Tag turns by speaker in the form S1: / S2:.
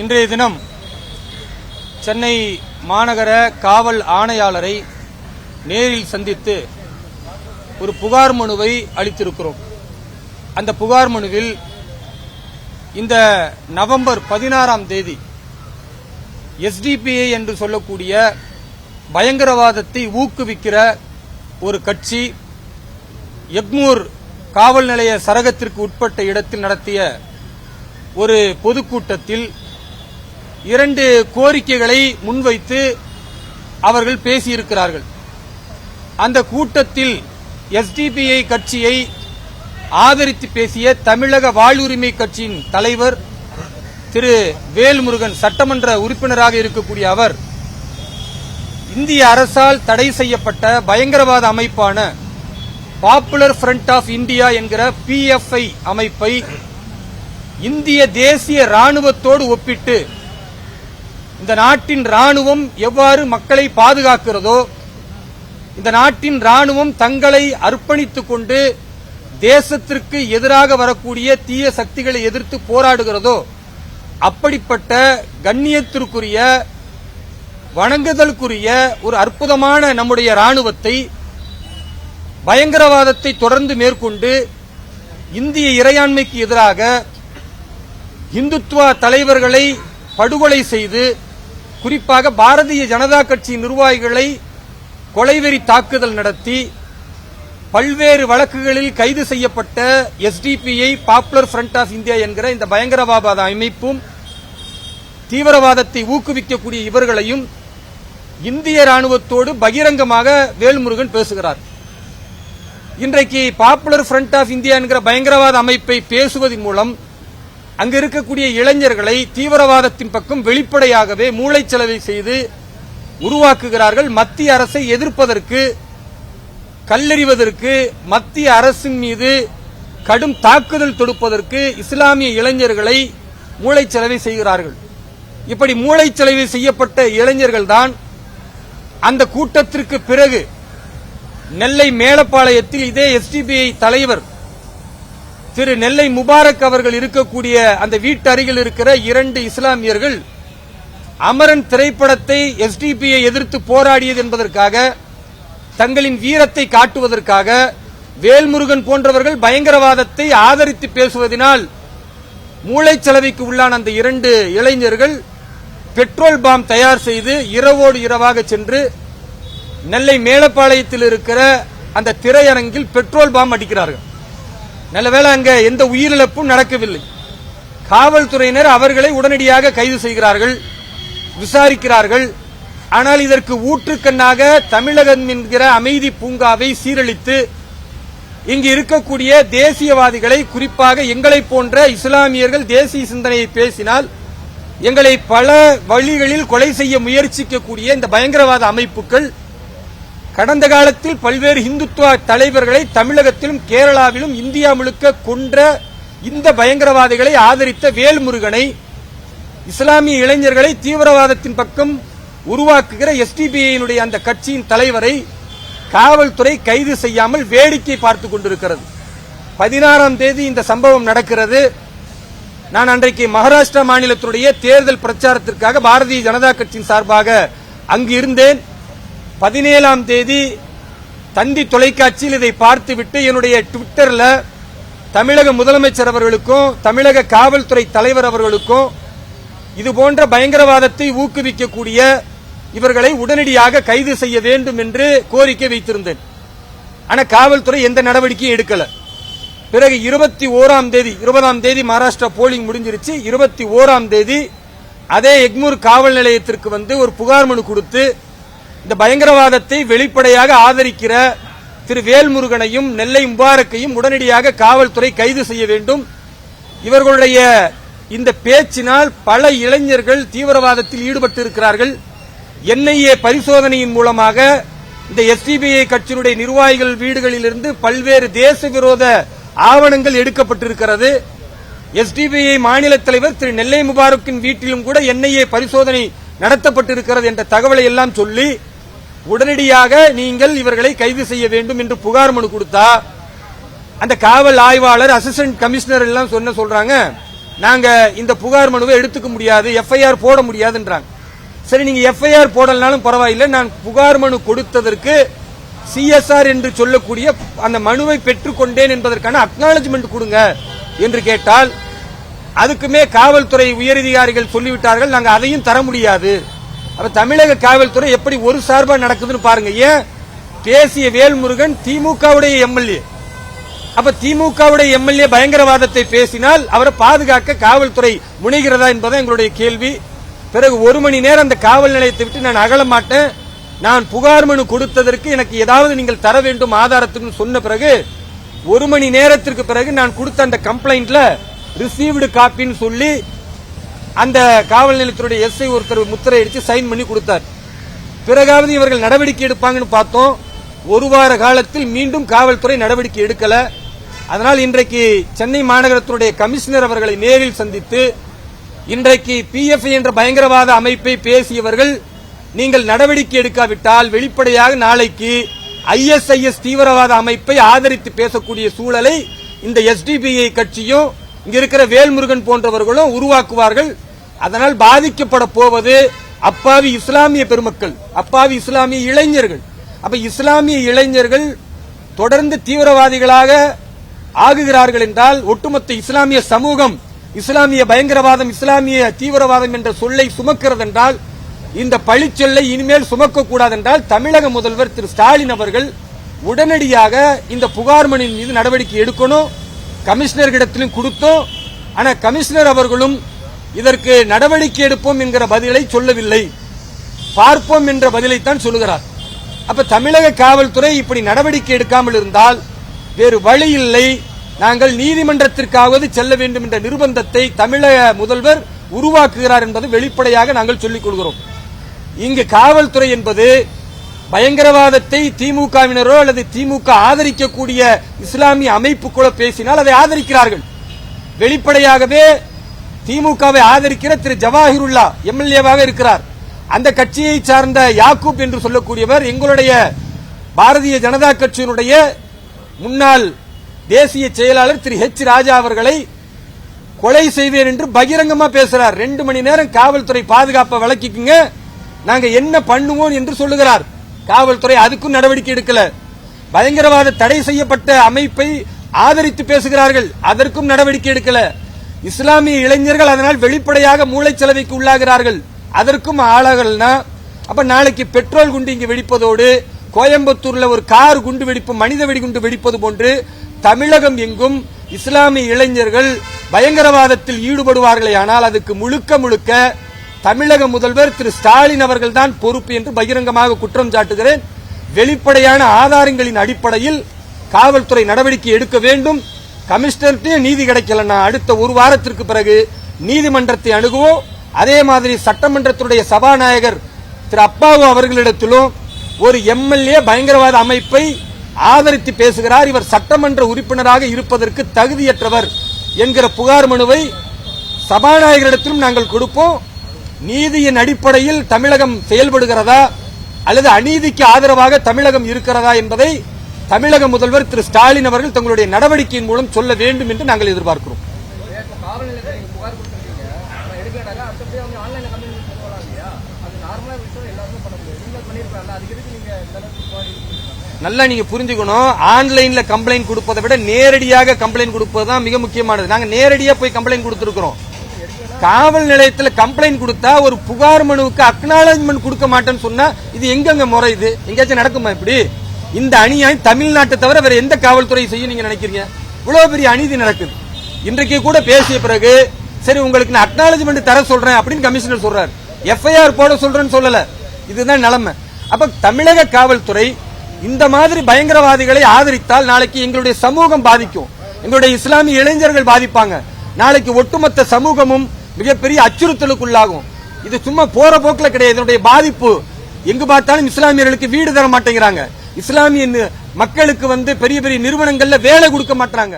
S1: இன்றைய தினம் சென்னை மாநகர காவல் ஆணையாளரை நேரில் சந்தித்து ஒரு புகார் மனுவை அளித்திருக்கிறோம். அந்த புகார் மனுவில் இந்த நவம்பர் 16ஆம் தேதி எஸ்டிபிஐ என்று சொல்லக்கூடிய பயங்கரவாதத்தை ஊக்குவிக்கிற ஒரு கட்சி எக்மூர் காவல் நிலைய சரகத்திற்கு உட்பட்ட இடத்தில் நடத்திய ஒரு பொதுக்கூட்டத்தில் 2 கோரிக்கைகளை முன்வைத்து அவர்கள் பேசியிருக்கிறார்கள். அந்த கூட்டத்தில் எஸ்டிபிஐ கட்சியை ஆதரித்து பேசிய தமிழக வாழ்வுரிமை கட்சியின் தலைவர் திரு வேல்முருகன் சட்டமன்ற உறுப்பினராக இருக்கக்கூடிய அவர் இந்திய அரசால் தடை செய்யப்பட்ட பயங்கரவாத அமைப்பான பாப்புலர் ஃப்ரண்ட் ஆஃப் இந்தியா என்கிற PFI அமைப்பை இந்திய தேசிய ராணுவத்தோடு ஒப்பிட்டு இந்த நாட்டின் ராணுவம் எவ்வாறு மக்களை பாதுகாக்கிறதோ, இந்த நாட்டின் ராணுவம் தங்களை அர்ப்பணித்துக் கொண்டு தேசத்திற்கு எதிராக வரக்கூடிய தீய சக்திகளை எதிர்த்து போராடுகிறதோ, அப்படிப்பட்ட கண்ணியத்திற்குரிய வணங்குதலுக்குரிய ஒரு அற்புதமான நம்முடைய ராணுவத்தை பயங்கரவாதத்தை தொடர்ந்து மேற்கொண்டு இந்திய இறையாண்மைக்கு எதிராக இந்துத்துவ தலைவர்களை படுகொலை செய்து, குறிப்பாக பாரதிய ஜனதா கட்சி நிர்வாகிகளை கொலைவெறி தாக்குதல் நடத்தி பல்வேறு வழக்குகளில் கைது செய்யப்பட்ட எஸ்டிபிஐ பாப்புலர் ஃப்ரண்ட் ஆஃப் இந்தியா என்கிற இந்த பயங்கரவாத அமைப்பும் தீவிரவாதத்தை ஊக்குவிக்கக்கூடிய இவர்களையும் இந்திய ராணுவத்தோடு பகிரங்கமாக வேல்முருகன் பேசுகிறார். இன்றைக்கு பாப்புலர் ஃப்ரண்ட் ஆஃப் இந்தியா என்கிற பயங்கரவாத அமைப்பை பேசுவதன் மூலம் அங்கு இருக்கக்கூடிய இளைஞர்களை தீவிரவாதத்தின் பக்கம் வெளிப்படையாகவே மூளைச்சலவை செய்து உருவாக்குகிறார்கள். மத்திய அரசை எதிர்ப்பதற்கு, கல்லெறிவதற்கு, மத்திய அரசின் மீது கடும் தாக்குதல் தொடுப்பதற்கு இஸ்லாமிய இளைஞர்களை மூளைச்சலவை செய்கிறார்கள். இப்படி மூளைச்சலவை செய்யப்பட்ட இளைஞர்கள் தான் அந்த கூட்டத்திற்கு பிறகு நெல்லை மேலப்பாளையத்தில் இதே எஸ்டிபிஐ தலைவர் திரு நெல்லை முபாரக் அவர்கள் இருக்கக்கூடிய அந்த வீட்டு அருகில் இருக்கிற 2 இஸ்லாமியர்கள் அமரன் திரைப்படத்தை எஸ்டிபிஐ எதிர்த்து போராடியது என்பதற்காக, தங்களின் வீரத்தை காட்டுவதற்காக வேல்முருகன் போன்றவர்கள் பயங்கரவாதத்தை ஆதரித்து பேசுவதனால் மூளைச்சலவைக்கு உள்ளான அந்த 2 இளைஞர்கள் பெட்ரோல் பாம் தயார் செய்து இரவோடு இரவாக சென்று நெல்லை மேலப்பாளையத்தில் இருக்கிற அந்த திரையரங்கில் பெட்ரோல் பாம் அடிக்கிறார்கள். நல்லவேளை அங்க எந்த உயிரிழப்பும் நடக்கவில்லை. காவல்துறையினர் அவர்களை உடனடியாக கைது செய்கிறார்கள், விசாரிக்கிறார்கள். ஆனால் இதற்கு ஊற்றுக்கண்ணாக தமிழகம் என்கிற அமைதி பூங்காவை சீரழித்து இங்கு இருக்கக்கூடிய தேசியவாதிகளை, குறிப்பாக எங்களை போன்ற இஸ்லாமியர்கள் தேசிய சிந்தனையை பேசினால் எங்களை பல வழிகளில் கொலை செய்ய முயற்சிக்கக்கூடிய இந்த பயங்கரவாத அமைப்புகள் கடந்த காலத்தில் பல்வேறு இந்துத்துவ தலைவர்களை தமிழகத்திலும் கேரளாவிலும் இந்தியா முழுக்க கொன்ற இந்த பயங்கரவாதிகளை ஆதரித்த வேல்முருகனை, இஸ்லாமிய இளைஞர்களை தீவிரவாதத்தின் பக்கம் உருவாக்குகிற எஸ்டிபிஐ அந்த கட்சியின் தலைவரை காவல்துறை கைது செய்யாமல் வேடிக்கை பார்த்துக் கொண்டிருக்கிறது. 16ஆம் தேதி இந்த சம்பவம் நடக்கிறது. நான் அன்றைக்கு மகாராஷ்டிரா மாநிலத்தினுடைய தேர்தல் பிரச்சாரத்திற்காக பாரதிய ஜனதா கட்சியின் சார்பாக அங்கு இருந்தேன். 17ஆம் தேதி தந்தி தொலைக்காட்சியில் இதை பார்த்துவிட்டு என்னுடைய ட்விட்டர்ல தமிழக முதலமைச்சர் அவர்களுக்கும் தமிழக காவல்துறை தலைவர் அவர்களுக்கும் இதுபோன்ற பயங்கரவாதத்தை ஊக்குவிக்கக்கூடிய இவர்களை உடனடியாக கைது செய்ய வேண்டும் என்று கோரிக்கை வைத்திருந்தேன். ஆனா காவல்துறை எந்த நடவடிக்கையும் எடுக்கல. பிறகு 20ஆம் தேதி மகாராஷ்டிரா போலிங் முடிஞ்சிருச்சு. 21ஆம் தேதி அதே எக்மூர் காவல் நிலையத்திற்கு வந்து ஒரு புகார் மனு கொடுத்து இந்த பயங்கரவாதத்தை வெளிப்படையாக ஆதரிக்கிற திரு வேல்முருகனையும் நெல்லை முபாரக்கையும் உடனடியாக காவல்துறை கைது செய்ய வேண்டும். இவர்களுடைய இந்த பேச்சினால் பல இளைஞர்கள் தீவிரவாதத்தில் ஈடுபட்டு இருக்கிறார்கள். NIA பரிசோதனையின் மூலமாக இந்த எஸ்டிபிஐ கட்சியினுடைய நிர்வாகிகள் வீடுகளிலிருந்து பல்வேறு தேச விரோத ஆவணங்கள் எடுக்கப்பட்டிருக்கிறது. எஸ்டிபிஐ மாநில தலைவர் திரு நெல்லை முபாரக்கின் வீட்டிலும் கூட NIA பரிசோதனை நடத்தப்பட்டிருக்கிறது என்ற தகவலை எல்லாம் சொல்லி உடனடியாக நீங்கள் இவர்களை கைது செய்ய வேண்டும் என்று புகார் மனு கொடுத்தா அந்த காவல் ஆய்வாளர், அசிஸ்டன்ட் கமிஷனர் எல்லாம் சொல்றாங்க, நாங்க இந்த புகார் மனுவை எடுத்துக்க முடியாது, எஃப்ஐஆர் போட முடியாதுன்றாங்க. சரி, நீங்க எஃப்ஐஆர் போடலனாலும் பரவாயில்லை, நான் புகார் மனு கொடுத்ததற்கு சிஎஸ்ஆர் என்று சொல்லக்கூடிய அந்த மனுவை பெற்றுக்கொண்டேன் என்பதற்கான அக்னாலஜ்மெண்ட் கொடுங்க என்று கேட்டால் அதுக்குமே காவல்துறை உயரதிகாரிகள் சொல்லிவிட்டார்கள், நாங்க அதையும் தர முடியாது. அப்ப தமிழக காவல்துறை எப்படி ஒரு சார்பா நடக்குதுன்னு பாருங்க. ஏன் பேசிய வேல்முருகன் திமுகவுடைய எம்எல்ஏ, அப்ப திமுகவுடைய எம்எல்ஏ பயங்கரவாதத்தை பேசினால் அவரை பாதுகாக்க காவல்துறை முனைகிறதா என்பதை எங்களுடைய கேள்வி. பிறகு 1 மணி நேரம் அந்த காவல் நிலையத்தை விட்டு நான் அகல மாட்டேன், நான் புகார் மனு கொடுத்ததற்கு எனக்கு ஏதாவது நீங்கள் தர வேண்டும் ஆதாரத்துக்கு சொன்ன பிறகு 1 மணி நேரத்திற்கு பிறகு நான் கொடுத்த அந்த கம்ப்ளைண்ட்ல ரிசீவ்டு காப்பின்னு சொல்லி அந்த காவல் நிலையத்துடைய எஸ்ஐ ஒருத்தர் முத்திரை அடிச்சு சைன் பண்ணி கொடுத்தார். பிறகாவது இவர்கள் நடவடிக்கை எடுப்பாங்கன்னு பார்த்தோம். 1 வார காலத்தில் மீண்டும் காவல்துறை நடவடிக்கை எடுக்கல. அதனால் இன்றைக்கு சென்னை மாநகரத்துடைய கமிஷனர் அவர்களை நேரில் சந்தித்து இன்றைக்கு பிஎஃப்ஐ என்ற பயங்கரவாத அமைப்பை பேசியவர்கள் நீங்கள் நடவடிக்கை எடுக்காவிட்டால் வெளிப்படையாக நாளைக்கு ஐஎஸ்ஐஎஸ் தீவிரவாத அமைப்பை ஆதரித்து பேசக்கூடிய சூழலை இந்த எஸ்டிபிஐ கட்சியும் இங்க இருக்கிற வேல்முருகன் போன்றவர்களும் உருவாக்குவார்கள். அதனால் பாதிக்கப்பட போவது அப்பாவி இஸ்லாமிய பெருமக்கள், அப்பாவி இஸ்லாமிய இளைஞர்கள். அப்ப இஸ்லாமிய இளைஞர்கள் தொடர்ந்து தீவிரவாதிகளாக ஆகுகிறார்கள் என்றால் ஒட்டுமொத்த இஸ்லாமிய சமூகம் இஸ்லாமிய பயங்கரவாதம், இஸ்லாமிய தீவிரவாதம் என்ற சொல்லை சுமக்கிறது என்றால் இந்த பழிச்சொல்லை இனிமேல் சுமக்க கூடாது என்றால் தமிழக முதல்வர் திரு ஸ்டாலின் அவர்கள் உடனடியாக இந்த புகார் மனுவின் மீது நடவடிக்கை எடுக்கணும். கமிஷனர்களிடத்திலும் கொடுத்தோம். ஆனால் கமிஷனர் அவர்களும் இதற்கு நடவடிக்கை எடுப்போம் என்கிற பதிலை சொல்லவில்லை, பார்ப்போம் என்ற பதிலைத்தான் சொல்லுகிறார். அப்ப தமிழக காவல்துறை இப்படி நடவடிக்கை எடுக்காமல் இருந்தால் வேறு வழி இல்லை, நாங்கள் நீதிமன்றத்திற்காவது செல்ல வேண்டும் என்ற நிர்பந்தத்தை தமிழக முதல்வர் உருவாக்குகிறார் என்பது வெளிப்படையாக நாங்கள் சொல்லிக் கொள்கிறோம். இங்கு காவல்துறை என்பது பயங்கரவாதத்தை திமுகவினரோ அல்லது திமுக ஆதரிக்கக்கூடிய இஸ்லாமிய அமைப்புக்குள்ள பேசினால் அதை ஆதரிக்கிறார்கள். வெளிப்படையாகவே திமுகவை ஆதரிக்கிற திரு ஜவாஹிருல்லா எம்எல்ஏவாக இருக்கிறார். அந்த கட்சியை சார்ந்த யாக்கூப் என்று சொல்லக்கூடியவர் எங்களுடைய பாரதிய ஜனதா கட்சியினுடைய முன்னாள் தேசிய செயலாளர் திரு ஹெச் ராஜா அவர்களை கொலை செய்வேன் என்று பகிரங்கமா பேசுறார். 2 மணி நேரம் காவல்துறை பாதுகாப்பை விளக்கிக்குங்க, நாங்க என்ன பண்ணுவோம் என்று சொல்லுகிறார். காவல்துறை அதுக்கும் நடவடிக்கை எடுக்கல. பயங்கரவாத தடை செய்யப்பட்ட அமைப்பை ஆதரித்து பேசுகிறார்கள், அதற்கும் நடவடிக்கை எடுக்கல. இஸ்லாமிய இளைஞர்கள் அதனால் வெளிப்படையாக மூளைச்சலவைக்கு உள்ளாகிறார்கள், அதற்கும் ஆளாகலனா அப்ப நாளைக்கு பெட்ரோல் குண்டு இங்கு வெடிப்பதோடு கோயம்புத்தூர்ல ஒரு கார் குண்டு வெடிப்பு, மனித வெடிகுண்டு வெடிப்பது போன்று தமிழகம் எங்கும் இஸ்லாமிய இளைஞர்கள் பயங்கரவாதத்தில் ஈடுபடுவார்களே ஆனால் அதுக்கு முழுக்க முழுக்க தமிழக முதல்வர் திரு ஸ்டாலின் அவர்கள் தான் பொறுப்பு என்று பகிரங்கமாக குற்றம் சாட்டுகிறேன். வெளிப்படையான ஆதாரங்களின் அடிப்படையில் காவல்துறை நடவடிக்கை எடுக்க வேண்டும். கமிஷனர்கிட்ட நீதி கிடைக்கலன்னா அடுத்த 1 வாரத்திற்கு பிறகு நீதிமன்றத்தை அணுகுவோம். அதே மாதிரி சட்டமன்றத்துடைய சபாநாயகர் திரு அப்பாவு அவர்களிடத்திலும் ஒரு எம்எல்ஏ பயங்கரவாத அமைப்பை ஆதரித்து பேசுகிறார், இவர் சட்டமன்ற உறுப்பினராக இருப்பதற்கு தகுதியற்றவர் என்கிற புகார் மனுவை சபாநாயகரிடத்திலும் நாங்கள் கொடுப்போம். நீதியின் அடிப்படையில் தமிழகம் செயல்படுகிறதா அல்லது அநீதிக்கு ஆதரவாக தமிழகம் இருக்கிறதா என்பதை தமிழக முதல்வர் திரு ஸ்டாலின் அவர்கள் தங்களுடைய நடவடிக்கையின் மூலம் சொல்ல வேண்டும் என்று நாங்கள் எதிர்பார்க்கிறோம். நல்லா நீங்க புரிஞ்சுக்கணும், ஆன்லைன்ல கம்ப்ளைண்ட் கொடுப்பதை விட நேரடியாக கம்ப்ளைண்ட் கொடுப்பதுதான் மிக முக்கியமானது. நாங்க நேரடியா போய் கம்ப்ளைண்ட் கொடுத்திருக்கிறோம். காவல் நிலையத்தில் கம்ப்ளைண்ட் கொடுத்தா ஒரு புகார் மனுவுக்கு அக்னாலஜ்மெண்ட் கொடுக்க மாட்டேன்னு சொன்னா இது எங்கெங்க முறை? இது எங்கேயாச்சும் நடக்குமா? இப்படி இந்த அநியாயம் தமிழ்நாட்டை தவிர வேற எந்த காவல்துறை செய்யும் நீங்க நினைக்கிறீங்க? இவ்வளவு பெரிய அநீதி நடக்குது. இன்றைக்கு கூட பேசிய பிறகு சரி உங்களுக்கு நான் அக்னாலஜ்மெண்ட் தர சொல்றேன் அப்படின்னு கமிஷனர் சொல்றாரு, எஃப்ஐஆர் போட சொல்றேன்னு சொல்லல. இதுதான் நிலைமை. அப்ப தமிழக காவல்துறை இந்த மாதிரி பயங்கரவாதிகளை ஆதரித்தால் நாளைக்கு எங்களுடைய சமூகம் பாதிக்கும், எங்களுடைய இஸ்லாமிய இளைஞர்கள் பாதிப்பாங்க, நாளைக்கு ஒட்டுமொத்த சமூகமும் மிகப்பெரிய அச்சுறுத்தலுக்குள்ளாகும். இது சும்மா போற போக்குல கிடையாது. இதனுடைய பாதிப்பு எங்கு பார்த்தாலும் இஸ்லாமியர்களுக்கு வீடு தர மாட்டேங்கிறாங்க, இஸ்லாமிய மக்களுக்கு பெரிய பெரிய நிறுவனங்கள்ல வேலை கொடுக்க மாட்டாங்க.